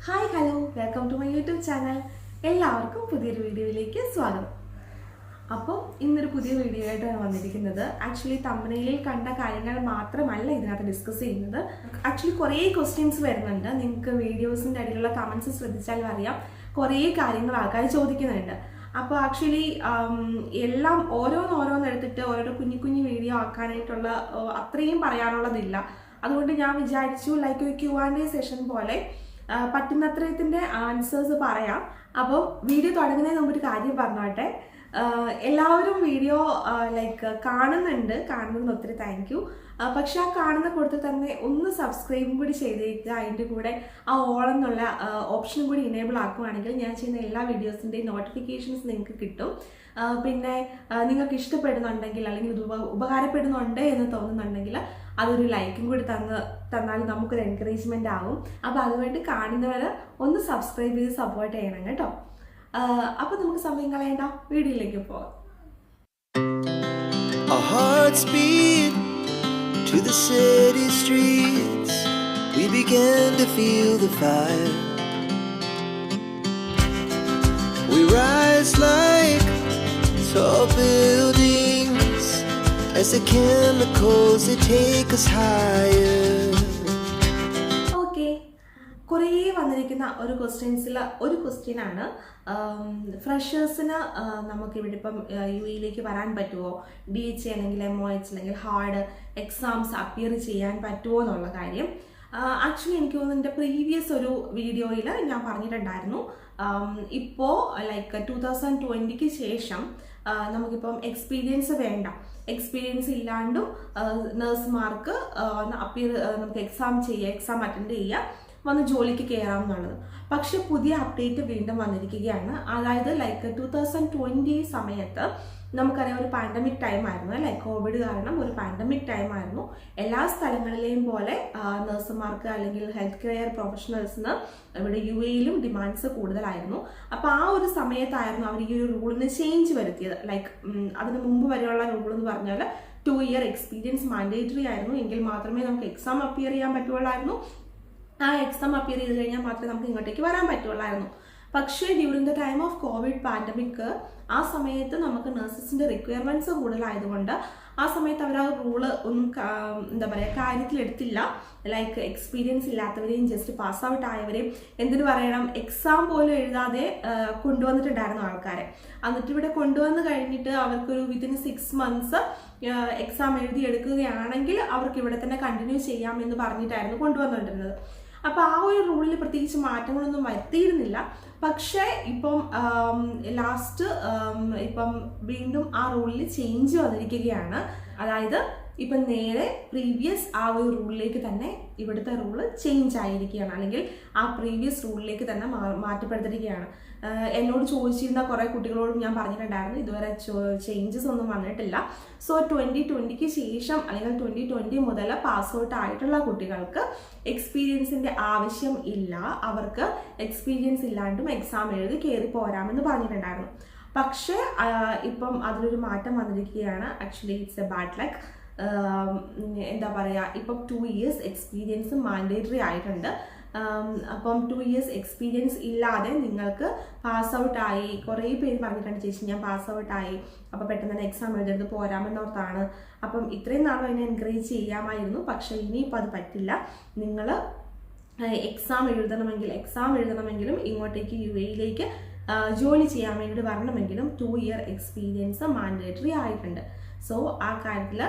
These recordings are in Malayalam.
Hi hello welcome to my YouTube channel. എല്ലാവർക്കും പുതിയൊരു വീഡിയോയിലേക്ക് സ്വാഗതം. അപ്പോൾ ഇന്നൊരു പുതിയ വീഡിയോ ആയിട്ടാണ് വന്നിരിക്കുന്നത്. ആക്ച്വലി തമ്പനയിലിൽ കണ്ട കാര്യങ്ങൾ മാത്രമല്ല ഇതിനകത്ത് ഡിസ്കസ് ചെയ്യുന്നത്. ആക്ച്വലി കുറേ ക്വസ്റ്റ്യൻസ് വരുന്നുണ്ട്. നിങ്ങൾക്ക് വീഡിയോസിൻ്റെ അടിയിലുള്ള കമൻസ് ശ്രദ്ധിച്ചാൽ അറിയാം, കുറേ കാര്യങ്ങൾ ആൾക്കാർ ചോദിക്കുന്നുണ്ട്. അപ്പോൾ ആക്ച്വലി എല്ലാം ഓരോന്നെടുത്തിട്ട് ഓരോരോ കുഞ്ഞു വീഡിയോ ആക്കാനായിട്ടുള്ള അത്രയും പറയാനുള്ളതില്ല. അതുകൊണ്ട് ഞാൻ വിചാരിച്ചു ലൈക്ക് ഒരു Q&A സെഷൻ പോലെ പറ്റുന്നത്രത്തിൻ്റെ ആൻസേഴ്സ് പറയാം. അപ്പോൾ വീഡിയോ തുടങ്ങുന്നതിന് മുമ്പ് ഒരു കാര്യം പറഞ്ഞോട്ടെ. എല്ലാവരും വീഡിയോ കാണുന്നതിന് ഒത്തിരി താങ്ക് യു. പക്ഷെ ആ കാണുന്ന കൂട്ടത്തിൽ തന്നെ ഒന്ന് സബ്സ്ക്രൈബും കൂടി ചെയ്തേക്കുക. അതിൻ്റെ കൂടെ ആ ഓൾ എന്നുള്ള ഓപ്ഷനും കൂടി ഇനേബിൾ ആക്കുകയാണെങ്കിൽ ഞാൻ ചെയ്യുന്ന എല്ലാ വീഡിയോസിൻ്റെയും നോട്ടിഫിക്കേഷൻസ് നിങ്ങൾക്ക് കിട്ടും. പിന്നെ നിങ്ങൾക്ക് ഇഷ്ടപ്പെടുന്നുണ്ടെങ്കിൽ അല്ലെങ്കിൽ ഇത് ഉപകാരപ്പെടുന്നുണ്ട് എന്ന് തോന്നുന്നുണ്ടെങ്കിൽ അതൊരു ലൈക്കും കൂടി തന്നാൽ നമുക്കൊരു എൻകറേജ്മെൻ്റ് ആവും. അപ്പോൾ അതുവേണ്ടി കാണുന്നവർ ഒന്ന് സബ്സ്ക്രൈബ് ചെയ്ത് സപ്പോർട്ട് ചെയ്യണം കേട്ടോ. അപ്പോൾ നമുക്ക് സമയം കളയണ്ട, വീഡിയോയിലേക്ക് പോകാം. Our hearts beat to the city streets. We began to feel the fire. We rise like tall buildings as the chemicals they take us higher. കുറേ വന്നിരിക്കുന്ന ഒരു ക്വസ്റ്റ്യൻസിൽ ഒരു ക്വസ്റ്റ്യനാണ്, ഫ്രഷേഴ്സിന് നമുക്കിവിടെ ഇപ്പം UAE വരാൻ പറ്റുമോ, DH അല്ലെങ്കിൽ MOH അല്ലെങ്കിൽ ഹാർഡ് എക്സാംസ് അപ്പിയർ ചെയ്യാൻ പറ്റുമോ എന്നുള്ള കാര്യം. ആക്ച്വലി എനിക്ക് തോന്നുന്നു എൻ്റെ പ്രീവിയസ് ഒരു വീഡിയോയിൽ ഞാൻ പറഞ്ഞിട്ടുണ്ടായിരുന്നു. ഇപ്പോൾ ലൈക്ക് 2020 ശേഷം നമുക്കിപ്പം എക്സ്പീരിയൻസ് വേണ്ട, എക്സ്പീരിയൻസ് ഇല്ലാണ്ടും നഴ്സുമാർക്ക് നമുക്ക് എക്സാം അറ്റൻഡ് ചെയ്യാം, വന്ന് ജോലിക്ക് കയറാം എന്നുള്ളത്. പക്ഷെ പുതിയ അപ്ഡേറ്റ് വീണ്ടും വന്നിരിക്കുകയാണ്. അതായത് ലൈക്ക് 2020 സമയത്ത് നമുക്കറിയാം ഒരു പാൻഡമിക് ടൈം ആയിരുന്നു അല്ലേ, കോവിഡ് കാരണം ഒരു പാൻഡമിക് ടൈം ആയിരുന്നു. എല്ലാ സ്ഥലങ്ങളിലെയും പോലെ നഴ്സുമാർക്ക് അല്ലെങ്കിൽ ഹെൽത്ത് കെയർ പ്രൊഫഷണൽസിന് ഇവിടെ UAE ഡിമാൻഡ്സ് കൂടുതലായിരുന്നു. അപ്പോൾ ആ ഒരു സമയത്തായിരുന്നു അവർ ഈ ഒരു റൂളിന് ചേഞ്ച് വരുത്തിയത്. ലൈക്ക് അതിന് മുമ്പ് വരെയുള്ള റൂൾ എന്ന് പറഞ്ഞാൽ 2 year എക്സ്പീരിയൻസ് മാൻഡേറ്ററി ആയിരുന്നു, എങ്കിൽ മാത്രമേ നമുക്ക് എക്സാം അപ്പിയർ ചെയ്യാൻ പറ്റുള്ളായിരുന്നു. ആ എക്സാം അപ്പിയർ ചെയ്ത് കഴിഞ്ഞാൽ മാത്രമേ നമുക്ക് ഇങ്ങോട്ടേക്ക് വരാൻ പറ്റുള്ളായിരുന്നു. പക്ഷേ during the time of Covid pandemic ആ സമയത്ത് നമുക്ക് നഴ്സസിൻ്റെ റിക്വയർമെൻറ്റ്സ് കൂടുതലായതുകൊണ്ട് ആ സമയത്ത് അവർ ആ റൂള് ഒന്നും കാര്യത്തിലെടുത്തില്ല. ലൈക്ക് എക്സ്പീരിയൻസ് ഇല്ലാത്തവരെയും ജസ്റ്റ് പാസ് ഔട്ട് ആയവരെയും എന്തിനു പറയണം, എക്സാം പോലും എഴുതാതെ കൊണ്ടുവന്നിട്ടുണ്ടായിരുന്നു ആൾക്കാരെ. എന്നിട്ട് ഇവിടെ കൊണ്ടുവന്ന് കഴിഞ്ഞിട്ട് അവർക്കൊരു വിത്തിൻ 6 months എക്സാം എഴുതിയെടുക്കുകയാണെങ്കിൽ അവർക്ക് ഇവിടെ തന്നെ കണ്ടിന്യൂ ചെയ്യാമെന്ന് പറഞ്ഞിട്ടായിരുന്നു കൊണ്ടുവന്നിട്ടുള്ളത്. അപ്പോൾ ആ ഒരു റൂളിൽ പ്രത്യേകിച്ച് മാറ്റങ്ങളൊന്നും വരുത്തിയിരുന്നില്ല. പക്ഷേ ഇപ്പം ഇപ്പം വീണ്ടും ആ റൂളിൽ ചേഞ്ച് വന്നിരിക്കുകയാണ്. അതായത് ഇപ്പം നേരെ പ്രീവിയസ് ആ ഒരു റൂളിലേക്ക് തന്നെ ഇവിടുത്തെ റൂള് ചേഞ്ച് ആയിരിക്കുകയാണ്, അല്ലെങ്കിൽ ആ പ്രീവിയസ് റൂളിലേക്ക് തന്നെ മാറ്റപ്പെടുത്തിയിരിക്കുകയാണ്. എന്നോട് ചോദിച്ചിരുന്ന കുറേ കുട്ടികളോടും ഞാൻ പറഞ്ഞിട്ടുണ്ടായിരുന്നു ഇതുവരെ ചേഞ്ചസ് ഒന്നും വന്നിട്ടില്ല. സോ 2020 ശേഷം അല്ലെങ്കിൽ 2020 മുതൽ പാസ് ഔട്ട് ആയിട്ടുള്ള കുട്ടികൾക്ക് എക്സ്പീരിയൻസിൻ്റെ ആവശ്യം ഇല്ല, അവർക്ക് എക്സ്പീരിയൻസ് ഇല്ലാണ്ടും എക്സാം എഴുതി കയറി പോരാമെന്ന് പറഞ്ഞിട്ടുണ്ടായിരുന്നു. പക്ഷേ ഇപ്പം അതിലൊരു മാറ്റം വന്നിരിക്കുകയാണ്. Actually it's A bad luck. എന്താ പറയുക, ഇപ്പം 2 years എക്സ്പീരിയൻസ് മാൻഡേറ്ററി ആയിട്ടുണ്ട്. അപ്പം 2 years എക്സ്പീരിയൻസ് ഇല്ലാതെ നിങ്ങൾക്ക് പാസ് ഔട്ടായി, കുറേ പേര് പറഞ്ഞിട്ടുണ്ട് ചേച്ചി ഞാൻ പാസ് ഔട്ടായി, അപ്പോൾ പെട്ടെന്ന് തന്നെ എക്സാം എഴുതിയെടുത്ത് പോരാമെന്നോർത്താണ്. അപ്പം ഇത്രയും നാളും അതിനെ എൻകറേജ് ചെയ്യാമായിരുന്നു. പക്ഷേ ഇനിയിപ്പോൾ അത് പറ്റില്ല. നിങ്ങൾ എക്സാം എഴുതണമെങ്കിലും ഇങ്ങോട്ടേക്ക് UAE ജോലി ചെയ്യാൻ വേണ്ടി വരണമെങ്കിലും 2 year എക്സ്പീരിയൻസ് മാൻഡേറ്ററി ആയിട്ടുണ്ട്. സോ ആ കാര്യത്തിൽ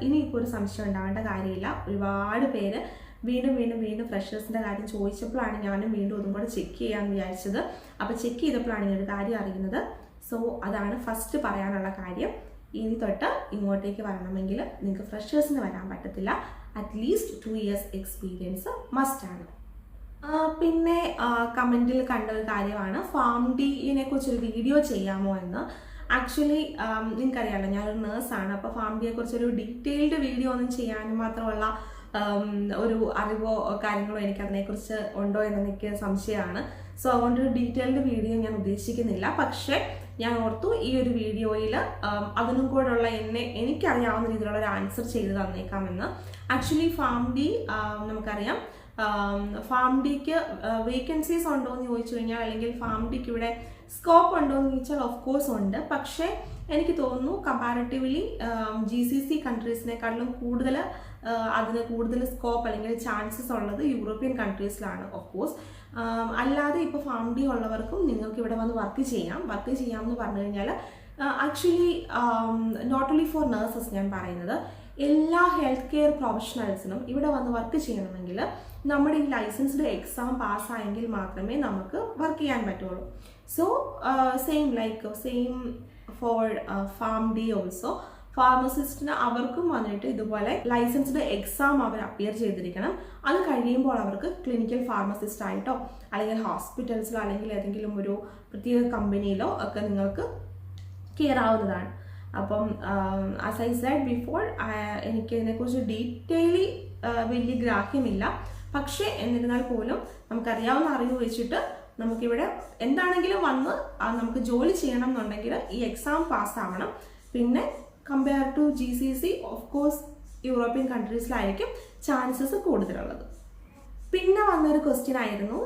ഇനിയിപ്പോൾ ഒരു സംശയം ഉണ്ടാവേണ്ട കാര്യമില്ല. ഒരുപാട് പേര് വീണ്ടും ഫ്രഷേഴ്സിൻ്റെ കാര്യം ചോദിച്ചപ്പോഴാണ് ഞാനും വീണ്ടും ഒന്നും കൂടെ ചെക്ക് ചെയ്യാമെന്ന് വിചാരിച്ചത്. അപ്പോൾ ചെക്ക് ചെയ്തപ്പോഴാണ് ഈ ഒരു കാര്യം അറിയുന്നത്. സോ അതാണ് ഫസ്റ്റ് പറയാനുള്ള കാര്യം. ഇനി തൊട്ട് ഇങ്ങോട്ടേക്ക് വരണമെങ്കിൽ നിങ്ങൾക്ക് ഫ്രഷേഴ്സിന് വരാൻ പറ്റത്തില്ല, അറ്റ്ലീസ്റ്റ് 2 years എക്സ്പീരിയൻസ് മസ്റ്റാണ്. പിന്നെ കമൻറ്റിൽ കണ്ട ഒരു കാര്യമാണ് ഫാം ഡിയെ കുറിച്ചൊരു വീഡിയോ ചെയ്യാമോ എന്ന്. ആക്ച്വലി നിങ്ങൾക്കറിയാമല്ലോ ഞാനൊരു നേഴ്സാണ്. അപ്പോൾ ഫാം ഡിയെ കുറിച്ചൊരു ഡീറ്റെയിൽഡ് വീഡിയോ ഒന്നും ചെയ്യാനും മാത്രമുള്ള ഒരു അറിവോ കാര്യങ്ങളോ എനിക്ക് അതിനെക്കുറിച്ച് ഉണ്ടോ എന്ന് എനിക്ക് സംശയമാണ്. സോ അതുകൊണ്ടൊരു ഡീറ്റെയിൽഡ് വീഡിയോ ഞാൻ ഉദ്ദേശിക്കുന്നില്ല. പക്ഷേ ഞാൻ ഓർത്തു ഈ ഒരു വീഡിയോയിൽ അതിനും കൂടെയുള്ള എനിക്കറിയാവുന്ന രീതിയിലുള്ള ഒരു ആൻസർ ചെയ്ത് തന്നേക്കാമെന്ന്. ആക്ച്വലി ഫാം ഡി നമുക്കറിയാം ഫാം ഡിക്ക് വേക്കൻസീസ് ഉണ്ടോ എന്ന് ചോദിച്ചു കഴിഞ്ഞാൽ, അല്ലെങ്കിൽ ഫാം ഡിക്ക് ഇവിടെ സ്കോപ്പ് ഉണ്ടോ എന്ന് ചോദിച്ചാൽ ഓഫ് കോഴ്സ് ഉണ്ട്. പക്ഷേ എനിക്ക് തോന്നുന്നു കമ്പാരിറ്റീവ്ലി GCC കൺട്രീസിനെക്കാട്ടിലും അതിന് കൂടുതൽ സ്കോപ്പ് അല്ലെങ്കിൽ ചാൻസസ് ഉള്ളത് യൂറോപ്യൻ കൺട്രീസിലാണ്. ഓഫ് കോഴ്സ് അല്ലാതെ ഇപ്പോൾ ഫാം ഡി ഉള്ളവർക്കും നിങ്ങൾക്ക് ഇവിടെ വന്ന് വർക്ക് ചെയ്യാമെന്ന് പറഞ്ഞു കഴിഞ്ഞാൽ actually not only for nurses ഞാൻ പറയുന്നത്, എല്ലാ ഹെൽത്ത് കെയർ പ്രൊഫഷണൽസിനും ഇവിടെ വന്ന് വർക്ക് ചെയ്യണമെങ്കിൽ നമ്മുടെ ഈ ലൈസൻസ്ഡ് എക്സാം പാസ്സായെങ്കിൽ മാത്രമേ നമുക്ക് വർക്ക് ചെയ്യാൻ പറ്റുള്ളൂ. So same for pharm D also. ഫാർമസിസ്റ്റിന് അവർക്കും വന്നിട്ട് ഇതുപോലെ ലൈസൻസ്ഡ് എക്സാം അവർ അപ്പിയർ ചെയ്തിരിക്കണം. അത് കഴിയുമ്പോൾ അവർക്ക് ക്ലിനിക്കൽ ഫാർമസിസ്റ്റ് ആയിട്ടോ അല്ലെങ്കിൽ ഹോസ്പിറ്റൽസിലോ അല്ലെങ്കിൽ ഏതെങ്കിലും ഒരു പ്രത്യേക കമ്പനിയിലോ ഒക്കെ നിങ്ങൾക്ക് കയറാവുന്നതാണ്. അപ്പം ആസ് ഐ സെഡ് ബിഫോർ, എനിക്ക് ഇതിനെക്കുറിച്ച് ഡീറ്റെയിലി വലിയ ഗ്രാഹ്യമില്ല. പക്ഷേ എന്നിരുന്നാൽ പോലും നമുക്കറിയാവുന്ന അറിവ് വെച്ചിട്ട് നമുക്കിവിടെ എന്താണെങ്കിലും വന്ന് നമുക്ക് ജോലി ചെയ്യണം എന്നുണ്ടെങ്കിൽ ഈ എക്സാം പാസ്സാവണം. പിന്നെ compare to GCC of course European കൺട്രീസിലായിരിക്കും ചാൻസസ് കൂടുതലുള്ളത്. പിന്നെ വന്നൊരു ക്വസ്റ്റ്യൻ ആയിരുന്നു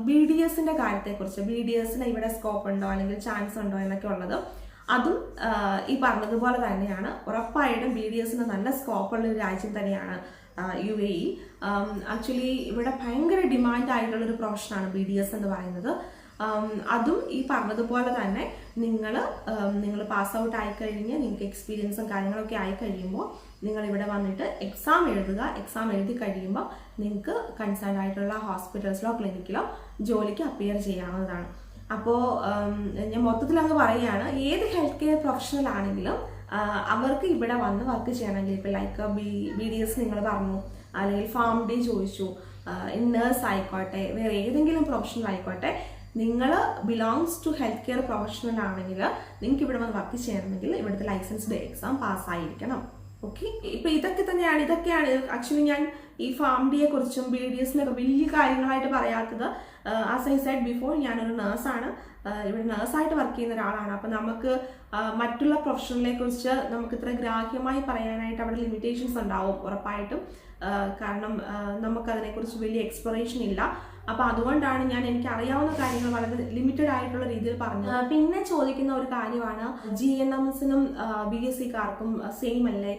BDSന്റെ കാര്യത്തെക്കുറിച്ച്. BDSന് ഇവിടെ സ്കോപ്പ് ഉണ്ടോ അല്ലെങ്കിൽ ചാൻസ് ഉണ്ടോ എന്നൊക്കെ ഉള്ളത്. അതും ഈ പറഞ്ഞതുപോലെ തന്നെയാണ്. ഉറപ്പായിട്ടും BDSന് നല്ല സ്കോപ്പുള്ള ഒരു രാജ്യം തന്നെയാണ് UAE. ആക്ച്വലി ഇവിടെ ഭയങ്കര ഡിമാൻഡ് ആയിട്ടുള്ളൊരു പ്രൊഫഷനാണ് BDS എന്ന് പറയുന്നത്. അതും ഈ പറഞ്ഞതുപോലെ തന്നെ നിങ്ങൾ പാസ് ഔട്ട് ആയിക്കഴിഞ്ഞ് നിങ്ങൾക്ക് എക്സ്പീരിയൻസും കാര്യങ്ങളൊക്കെ ആയി കഴിയുമ്പോൾ നിങ്ങൾ ഇവിടെ വന്നിട്ട് എക്സാം എഴുതുക. എക്സാം എഴുതി കഴിയുമ്പോൾ നിങ്ങൾക്ക് കൺസേൺ ആയിട്ടുള്ള ഹോസ്പിറ്റൽസിലോ ക്ലിനിക്കിലോ ജോലിക്ക് അപ്പിയർ ചെയ്യാവുന്നതാണ്. അപ്പോൾ ഞാൻ മൊത്തത്തിൽ അങ്ങ് പറയുകയാണ്, ഏത് ഹെൽത്ത് കെയർ പ്രൊഫഷണൽ ആണെങ്കിലും അവർക്ക് ഇവിടെ വന്ന് വർക്ക് ചെയ്യണമെങ്കിൽ ഇപ്പോൾ ലൈക്ക് BDS നിങ്ങൾ പറഞ്ഞു, അല്ലെങ്കിൽ ഫാം ഡി ചോദിച്ചു, നേഴ്സ് ആയിക്കോട്ടെ, വേറെ ഏതെങ്കിലും പ്രൊഫഷണൽ ആയിക്കോട്ടെ, നിങ്ങൾ belongs to health care professional ആണെങ്കിൽ നിങ്ങൾക്ക് ഇവിടെ വന്ന് വർക്ക് ചെയ്യണമെങ്കിൽ ഇവിടുത്തെ ലൈസൻസ്ഡ് എക്സാം പാസ്സായിരിക്കണം. ഓക്കെ, ഇപ്പം ഇതൊക്കെയാണ് ആക്ച്വലി ഞാൻ ഈ ഫാം ഡിയെ കുറിച്ചും BDSനൊക്കെ വലിയ കാര്യങ്ങളായിട്ട് പറയാത്തത്. ആസ് ഐ സെഡ് ബിഫോർ, ഞാനൊരു നേഴ്സാണ്, ഇവിടെ നേഴ്സായിട്ട് വർക്ക് ചെയ്യുന്ന ഒരാളാണ്. അപ്പം നമുക്ക് മറ്റുള്ള പ്രൊഫഷണലിനെ കുറിച്ച് നമുക്ക് ഇത്ര ഗ്രാഹ്യമായി പറയാനായിട്ട് അവിടെ ലിമിറ്റേഷൻസ് ഉണ്ടാവും ഉറപ്പായിട്ടും. കാരണം നമുക്കതിനെക്കുറിച്ച് വലിയ എക്സ്പ്ലറേഷൻ ഇല്ല. അപ്പം അതുകൊണ്ടാണ് എനിക്ക് അറിയാവുന്ന കാര്യങ്ങൾ വളരെ ലിമിറ്റഡ് ആയിട്ടുള്ള രീതിയിൽ പറഞ്ഞത്. പിന്നെ ചോദിക്കുന്ന ഒരു കാര്യമാണ്, GNMസിനും BSCക്കാർക്കും സെയിം അല്ലേ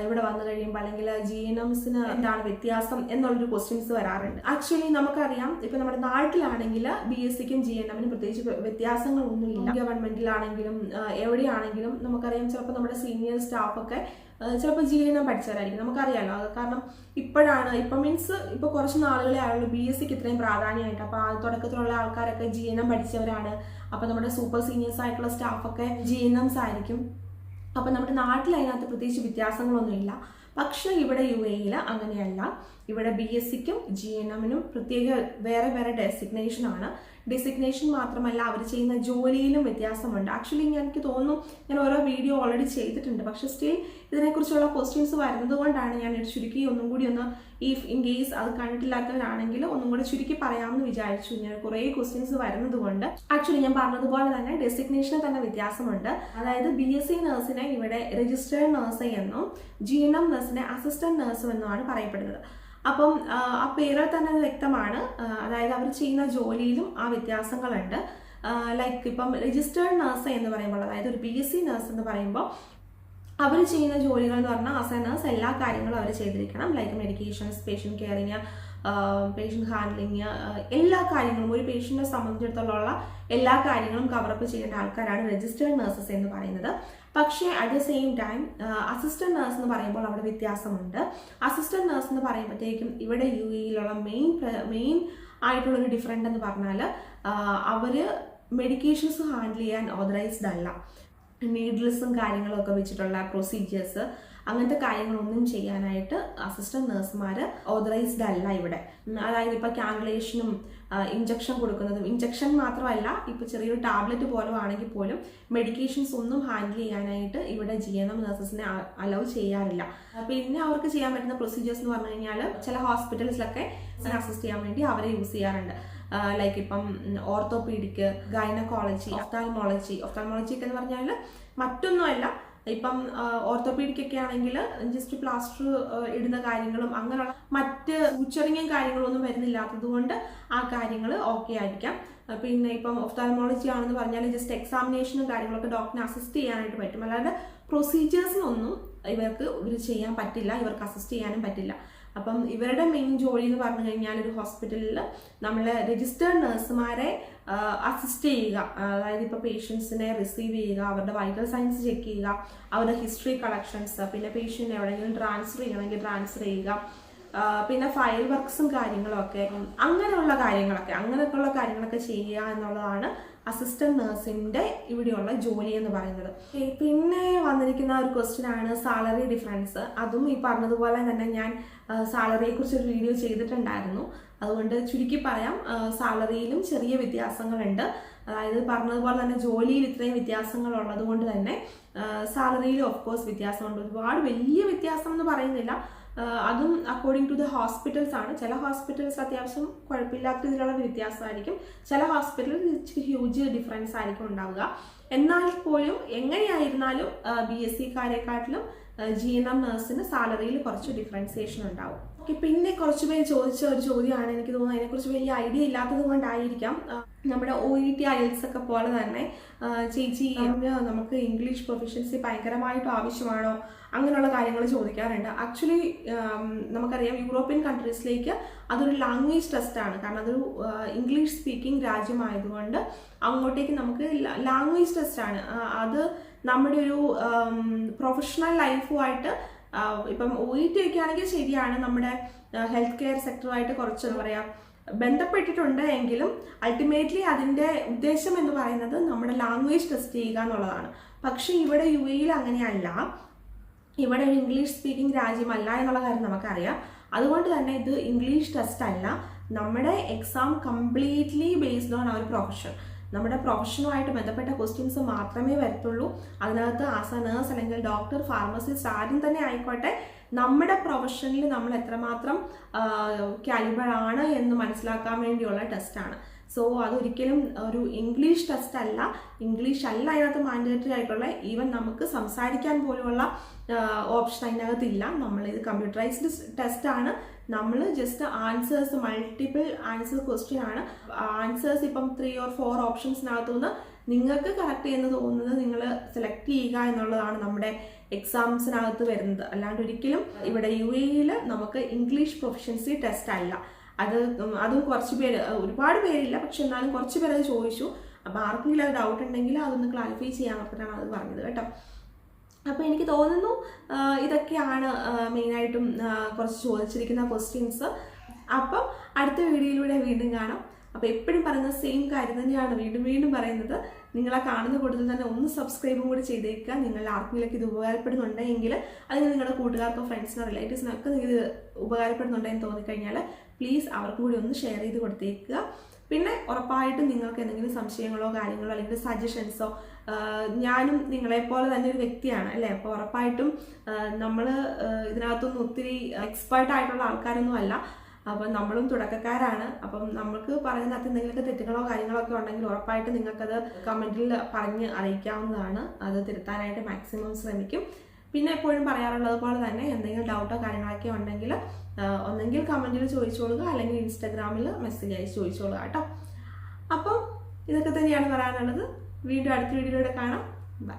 ഇവിടെ വന്നു കഴിയുമ്പോൾ, അല്ലെങ്കിൽ GNMസിന് എന്താണ് വ്യത്യാസം എന്നുള്ളൊരു ക്വസ്റ്റ്യൻസ് വരാറുണ്ട്. ആക്ച്വലി നമുക്കറിയാം, ഇപ്പം നമ്മുടെ നാട്ടിലാണെങ്കിൽ BSCക്കും GNMനും പ്രത്യേകിച്ച് വ്യത്യാസങ്ങളൊന്നുമില്ല. ഗവൺമെന്റിലാണെങ്കിലും എവിടെയാണെങ്കിലും നമുക്കറിയാം, ചിലപ്പോൾ നമ്മുടെ സീനിയർ സ്റ്റാഫൊക്കെ ചിലപ്പോൾ GNM പഠിച്ചവരായിരിക്കും, നമുക്കറിയാമല്ലോ. കാരണം ഇപ്പോൾ കുറച്ച് നാളുകളെ ആയുള്ളൂ BSCക്ക് ഇത്രയും പ്രാധാന്യമായിട്ട്. അപ്പോൾ ആ തുടക്കത്തിലുള്ള ആൾക്കാരൊക്കെ GNM പഠിച്ചവരാണ്. അപ്പോൾ നമ്മുടെ സൂപ്പർ സീനിയേഴ്സ് ആയിട്ടുള്ള സ്റ്റാഫൊക്കെ GNMs ആയിരിക്കും. അപ്പോൾ നമ്മുടെ നാട്ടിൽ അതിനകത്ത് പ്രത്യേകിച്ച് വ്യത്യാസങ്ങളൊന്നുമില്ല. പക്ഷേ ഇവിടെ UAEയിൽ അങ്ങനെയല്ല. ഇവിടെ BSCക്കും GNMനും പ്രത്യേക വേറെ ഡെസിഗ്നേഷനാണ്. ഡെസിഗ്നേഷൻ മാത്രമല്ല, അവർ ചെയ്യുന്ന ജോലിയിലും വ്യത്യാസമുണ്ട്. ആക്ച്വലി എനിക്ക് തോന്നുന്നു ഞാൻ ഓരോ വീഡിയോ ഓൾറെഡി ചെയ്തിട്ടുണ്ട്. പക്ഷേ സ്റ്റിൽ ഇതിനെക്കുറിച്ചുള്ള ക്വസ്റ്റ്യൻസ് വരുന്നത് കൊണ്ടാണ് ഞാൻ ചുരുക്കി ഒന്നും കൂടി ഇൻ കേസ് അത് കണ്ടിട്ടില്ലാത്തവരാണെങ്കിൽ ഒന്നും കൂടി ചുരുക്കി പറയാമെന്ന് വിചാരിച്ചു. ഞാൻ കുറേ ക്വസ്റ്റ്യൻസ് വരുന്നത് കൊണ്ട്. ആക്ച്വലി ഞാൻ പറഞ്ഞതുപോലെ തന്നെ ഡെസിഗ്നേഷന് തന്നെ വ്യത്യാസമുണ്ട്. അതായത് BSc നഴ്സിനെ ഇവിടെ രജിസ്റ്റേർഡ് നഴ്സ് എന്നും GNM നഴ്സിനെ അസിസ്റ്റന്റ് നഴ്സും എന്നുമാണ് പറയപ്പെടുന്നത്. അപ്പം ആ പേരിൽ തന്നെ വ്യക്തമാണ്. അതായത് അവർ ചെയ്യുന്ന ജോലിയിലും ആ വ്യത്യാസങ്ങളുണ്ട്. ലൈക്ക് ഇപ്പം രജിസ്റ്റേർഡ് നഴ്സ് എന്ന് പറയുമ്പോൾ, അതായത് ഒരു BSc നഴ്സ് എന്ന് പറയുമ്പോൾ അവർ ചെയ്യുന്ന ജോലികൾ എന്ന് പറഞ്ഞാൽ ആസ് എ നഴ്സ് എല്ലാ കാര്യങ്ങളും അവർ ചെയ്തിരിക്കണം. Like medications, patient caring, patient handling, എല്ലാ കാര്യങ്ങളും ഒരു പേഷ്യൻറ്റിനെ സംബന്ധിച്ചിടത്തോളമുള്ള എല്ലാ കാര്യങ്ങളും കവറപ്പ് ചെയ്യേണ്ട ആൾക്കാരാണ് രജിസ്റ്റേർഡ് നഴ്സസ് എന്ന് പറയുന്നത്. പക്ഷേ at the same time assistant nurse എന്ന് പറയുമ്പോൾ അവിടെ വ്യത്യാസമുണ്ട്. അസിസ്റ്റന്റ് നഴ്സ് എന്ന് പറയുമ്പോഴത്തേക്കും ഇവിടെ UAEയിലുള്ള മെയിൻ ആയിട്ടുള്ളൊരു ഡിഫറൻറ്റ് എന്ന് പറഞ്ഞാൽ അവർ മെഡിക്കേഷൻസ് ഹാൻഡിൽ ചെയ്യാൻ ഓതറൈസ്ഡ് അല്ല. നീഡ്ലസും കാര്യങ്ങളും ഒക്കെ വെച്ചിട്ടുള്ള പ്രൊസീജിയേഴ്സ്, അങ്ങനത്തെ കാര്യങ്ങളൊന്നും ചെയ്യാനായിട്ട് അസിസ്റ്റന്റ് നഴ്സുമാർ ഓതറൈസ്ഡ് അല്ല ഇവിടെ. അതായത് ഇപ്പോൾ കാനുലേഷനും ഇഞ്ചക്ഷൻ കൊടുക്കുന്നതും, ഇഞ്ചക്ഷൻ മാത്രമല്ല ഇപ്പോൾ ചെറിയൊരു ടാബ്ലറ്റ് പോലും ആണെങ്കിൽ പോലും മെഡിക്കേഷൻസ് ഒന്നും ഹാൻഡിൽ ചെയ്യാനായിട്ട് ഇവിടെ GNM നഴ്സസിനെ അലൗ ചെയ്യാറില്ല. പിന്നെ അവർക്ക് ചെയ്യാൻ പറ്റുന്ന പ്രൊസീജിയേഴ്സ് എന്ന് പറഞ്ഞു കഴിഞ്ഞാൽ ചില ഹോസ്പിറ്റൽസിലൊക്കെ അസിസ്റ്റ് ചെയ്യാൻ വേണ്ടി അവരെ യൂസ് ചെയ്യാറുണ്ട്. ലൈക്ക് ഇപ്പം ഓർത്തോപീഡിക്, ഗൈനക്കോളജി, ഒഫ്താൽമോളജി ഒക്കെ എന്ന് പറഞ്ഞാൽ മറ്റൊന്നുമല്ല, ഇപ്പം ഓർത്തോപീഡിക് ഒക്കെ ആണെങ്കിൽ ജസ്റ്റ് പ്ലാസ്റ്റർ ഇടുന്ന കാര്യങ്ങളും അങ്ങനെയുള്ള മറ്റ് സൂച്ചറിങ്ങും കാര്യങ്ങളും ഒന്നും വരുന്നില്ലാത്തത് കൊണ്ട് ആ കാര്യങ്ങൾ ഓക്കെ ആയിരിക്കാം. പിന്നെ ഇപ്പം ഒഫ്താൽമോളജി ആണെന്ന് പറഞ്ഞാൽ ജസ്റ്റ് എക്സാമിനേഷനും കാര്യങ്ങളൊക്കെ ഡോക്ടറിനെ അസിസ്റ്റ് ചെയ്യാനായിട്ട് പറ്റും. അല്ലാതെ പ്രൊസീജിയേഴ്സിനൊന്നും ഇവർ ചെയ്യാൻ പറ്റില്ല, ഇവർക്ക് അസിസ്റ്റ് ചെയ്യാനും പറ്റില്ല. അപ്പം ഇവരുടെ മെയിൻ ജോലി എന്ന് പറഞ്ഞു കഴിഞ്ഞാൽ ഒരു ഹോസ്പിറ്റലിൽ നമ്മൾ രജിസ്റ്റേർഡ് നഴ്സുമാരെ അസിസ്റ്റ് ചെയ്യുക. അതായത് ഇപ്പോൾ പേഷ്യൻസിനെ റിസീവ് ചെയ്യുക, അവരുടെ വൈറ്റൽ സൈൻസ് ചെക്ക് ചെയ്യുക, അവരുടെ ഹിസ്റ്ററി കളക്ഷൻസ്, പിന്നെ പേഷ്യൻ്റ് എവിടെയെങ്കിലും ട്രാൻസ്ഫർ ചെയ്യണമെങ്കിൽ ട്രാൻസ്ഫർ ചെയ്യുക, പിന്നെ ഫയൽ വർക്ക്സും കാര്യങ്ങളൊക്കെ അങ്ങനെയുള്ള കാര്യങ്ങളൊക്കെ ചെയ്യുക എന്നുള്ളതാണ് അസിസ്റ്റന്റ് നഴ്സിന്റെ ഇവിടെയുള്ള ജോലി എന്ന് പറയുന്നത്. പിന്നെ വന്നിരിക്കുന്ന ഒരു ക്വസ്റ്റ്യൻ ആണ് സാലറി ഡിഫറൻസ്. അതും ഈ പറഞ്ഞതുപോലെ തന്നെ ഞാൻ സാലറിയെ കുറിച്ച് ഒരു വീഡിയോ ചെയ്തിട്ടുണ്ടായിരുന്നു. അതുകൊണ്ട് ചുരുക്കി പറയാം, സാലറിയിലും ചെറിയ വ്യത്യാസങ്ങളുണ്ട്. അതായത് പറഞ്ഞതുപോലെ തന്നെ ജോലിയിൽ ഇത്രയും വ്യത്യാസങ്ങൾ ഉള്ളത് കൊണ്ട് തന്നെ സാലറിയിലും ഓഫ് കോഴ്സ് വ്യത്യാസമുണ്ട്. ഒരുപാട് വലിയ വ്യത്യാസം എന്ന് പറയുന്നില്ല, അതും അക്കോർഡിംഗ് ടു ദ ഹോസ്പിറ്റൽസ് ആണ്. ചില ഹോസ്പിറ്റൽസ് അത്യാവശ്യം കുഴപ്പമില്ലാത്ത രീതിയിലുള്ള വ്യത്യാസമായിരിക്കും, ചില ഹോസ്പിറ്റലിൽ ഇച്ചിരി ഹ്യൂജ് ഡിഫറൻസ് ആയിരിക്കും ഉണ്ടാവുക. എന്നാൽ പോലും എങ്ങനെയായിരുന്നാലും BSc-കാരെക്കാട്ടിലും GNM നഴ്സിന് സാലറിയിൽ കുറച്ച് ഡിഫറൻസിയേഷൻ ഉണ്ടാവും. പിന്നെ കുറച്ച് പേര് ചോദിച്ച ഒരു ചോദ്യമാണ്, എനിക്ക് തോന്നുന്നു അതിനെക്കുറിച്ച് വലിയ ഐഡിയ ഇല്ലാത്തത് കൊണ്ടായിരിക്കാം. നമ്മുടെ OET IELTS ഒക്കെ പോലെ തന്നെ ചേച്ചി നമുക്ക് ഇംഗ്ലീഷ് പ്രൊഫിഷ്യൻസി ഭയങ്കരമായിട്ട് ആവശ്യമാണോ, അങ്ങനെയുള്ള കാര്യങ്ങൾ ചോദിക്കാറുണ്ട്. ആക്ച്വലി നമുക്കറിയാം യൂറോപ്യൻ കൺട്രീസിലേക്ക് അതൊരു ലാംഗ്വേജ് ടെസ്റ്റാണ്. കാരണം അതൊരു ഇംഗ്ലീഷ് സ്പീക്കിംഗ് രാജ്യമായതുകൊണ്ട് അങ്ങോട്ടേക്ക് നമുക്ക് ലാംഗ്വേജ് ടെസ്റ്റാണ്. അത് നമ്മുടെ ഒരു പ്രൊഫഷണൽ ലൈഫുമായിട്ട് ഇപ്പം OET ഒക്കെ ആണെങ്കിൽ ശരിയാണ്, നമ്മുടെ ഹെൽത്ത് കെയർ സെക്ടറുമായിട്ട് കുറച്ച് എന്താ പറയുക ബന്ധപ്പെട്ടിട്ടുണ്ട്. എങ്കിലും അൾട്ടിമേറ്റ്ലി അതിൻ്റെ ഉദ്ദേശം എന്ന് പറയുന്നത് നമ്മുടെ ലാംഗ്വേജ് ടെസ്റ്റ് ചെയ്യുക എന്നുള്ളതാണ്. പക്ഷെ ഇവിടെ UAE അങ്ങനെയല്ല, ഇവിടെ ഒരു ഇംഗ്ലീഷ് സ്പീക്കിംഗ് രാജ്യമല്ല എന്നുള്ള കാര്യം നമുക്കറിയാം. അതുകൊണ്ട് തന്നെ ഇത് ഇംഗ്ലീഷ് ടെസ്റ്റ് അല്ല, നമ്മുടെ exam completely based on our profession. നമ്മുടെ പ്രൊഫഷനുമായിട്ട് ബന്ധപ്പെട്ട ക്വസ്റ്റ്യൻസ് മാത്രമേ വരത്തുള്ളൂ. അതിനകത്ത് ആസ് എ നേഴ്സ് അല്ലെങ്കിൽ ഡോക്ടർ, ഫാർമസിസ്റ്റ് ആരും തന്നെ ആയിക്കോട്ടെ, നമ്മുടെ പ്രൊഫഷനിൽ നമ്മൾ എത്രമാത്രം കാലിബർ ആണ് എന്ന് മനസ്സിലാക്കാൻ വേണ്ടിയുള്ള ടെസ്റ്റാണ്. സോ അതൊരിക്കലും ഒരു ഇംഗ്ലീഷ് ടെസ്റ്റ് അല്ല, ഇംഗ്ലീഷ് അല്ല അതിനകത്ത് മാൻഡേറ്ററി ആയിട്ടുള്ള. ഈവൻ നമുക്ക് സംസാരിക്കാൻ പോലുള്ള ഓപ്ഷൻ അതിനകത്തില്ല. നമ്മളിത് കമ്പ്യൂട്ടറൈസ്ഡ് ടെസ്റ്റ് ആണ്. നമ്മൾ just answers, multiple answer question ആണ്. ആൻസേഴ്സ് ഇപ്പം 3 or 4 ഓപ്ഷൻസിനകത്തുനിന്ന് നിങ്ങൾക്ക് കറക്റ്റ് എന്ന് തോന്നുന്നത് നിങ്ങൾ സെലക്ട് ചെയ്യുക എന്നുള്ളതാണ് നമ്മുടെ എക്സാംസിനകത്ത് വരുന്നത്. അല്ലാണ്ട് ഒരിക്കലും ഇവിടെ UAE നമുക്ക് ഇംഗ്ലീഷ് പ്രൊഫിഷ്യൻസി ടെസ്റ്റ് അല്ല. അതും കുറച്ച് പേര്, ഒരുപാട് പേരില്ല, പക്ഷെ എന്നാലും കുറച്ച് പേര് അത് ചോദിച്ചു. അപ്പോൾ ആർക്കെങ്കിലും അത് ഡൗട്ട് ഉണ്ടെങ്കിൽ അതൊന്ന് ക്ലാരിഫൈ ചെയ്യാൻ വേണ്ടിയിട്ടാണ് അത് പറഞ്ഞത് കേട്ടോ. അപ്പോൾ എനിക്ക് തോന്നുന്നു ഇതൊക്കെയാണ് മെയിനായിട്ടും കുറച്ച് ചോദിച്ചിരിക്കുന്ന ക്വസ്റ്റ്യൻസ്. അപ്പം അടുത്ത വീഡിയോയിലൂടെ വീണ്ടും കാണാം. അപ്പോൾ എപ്പോഴും പറയുന്ന സെയിം കാര്യം തന്നെയാണ് വീണ്ടും പറയുന്നത്. നിങ്ങളെ കാണുന്ന കൂടുതൽ തന്നെ ഒന്ന് സബ്സ്ക്രൈബും കൂടി ചെയ്തേക്കുക. നിങ്ങൾ ആർക്കെങ്കിലും ഇത് ഉപകാരപ്പെടുന്നുണ്ടെങ്കിൽ, അല്ലെങ്കിൽ നിങ്ങളുടെ കൂട്ടുകാർക്കോ ഫ്രണ്ട്സിനോ റിലേറ്റീവ്സിനൊക്കെ നിങ്ങൾ ഇത് ഉപകാരപ്പെടുന്നുണ്ടെന്ന് തോന്നിക്കഴിഞ്ഞാൽ പ്ലീസ് അവർക്കും കൂടി ഒന്ന് ഷെയർ ചെയ്ത് കൊടുത്തേക്കുക. പിന്നെ ഉറപ്പായിട്ടും നിങ്ങൾക്ക് എന്തെങ്കിലും സംശയങ്ങളോ കാര്യങ്ങളോ അല്ലെങ്കിൽ സജഷൻസോ, ഞാനും നിങ്ങളെപ്പോലെ തന്നെ ഒരു വ്യക്തിയാണ് അല്ലേ. അപ്പോൾ ഉറപ്പായിട്ടും നമ്മൾ ഇതിനകത്തൊന്നും ഒത്തിരി എക്സ്പേർട്ടായിട്ടുള്ള ആൾക്കാരൊന്നും അല്ല. അപ്പം നമ്മളും തുടക്കക്കാരാണ്. അപ്പം നമുക്ക് പറയുന്നതിനകത്ത് എന്തെങ്കിലുമൊക്കെ തെറ്റുകളോ കാര്യങ്ങളോ ഒക്കെ ഉണ്ടെങ്കിൽ ഉറപ്പായിട്ട് നിങ്ങൾക്കത് കമൻറ്റിൽ പറഞ്ഞ് അറിയിക്കാവുന്നതാണ്. അത് തിരുത്താനായിട്ട് മാക്സിമം ശ്രമിക്കും. പിന്നെ എപ്പോഴും പറയാറുള്ളത് പോലെ തന്നെ എന്തെങ്കിലും ഡൗട്ടോ കാര്യങ്ങളൊക്കെ ഉണ്ടെങ്കിൽ ഒന്നെങ്കിൽ കമൻറ്റിൽ ചോദിച്ചോളുക, അല്ലെങ്കിൽ ഇൻസ്റ്റാഗ്രാമിൽ മെസ്സേജ് അയച്ച് ചോദിച്ചോളുക കേട്ടോ. അപ്പം ഇതൊക്കെ തന്നെയാണ് പറയാനുള്ളത്. വീണ്ടും അടുത്ത വീഡിയോയിലൂടെ കാണാം. ബൈ.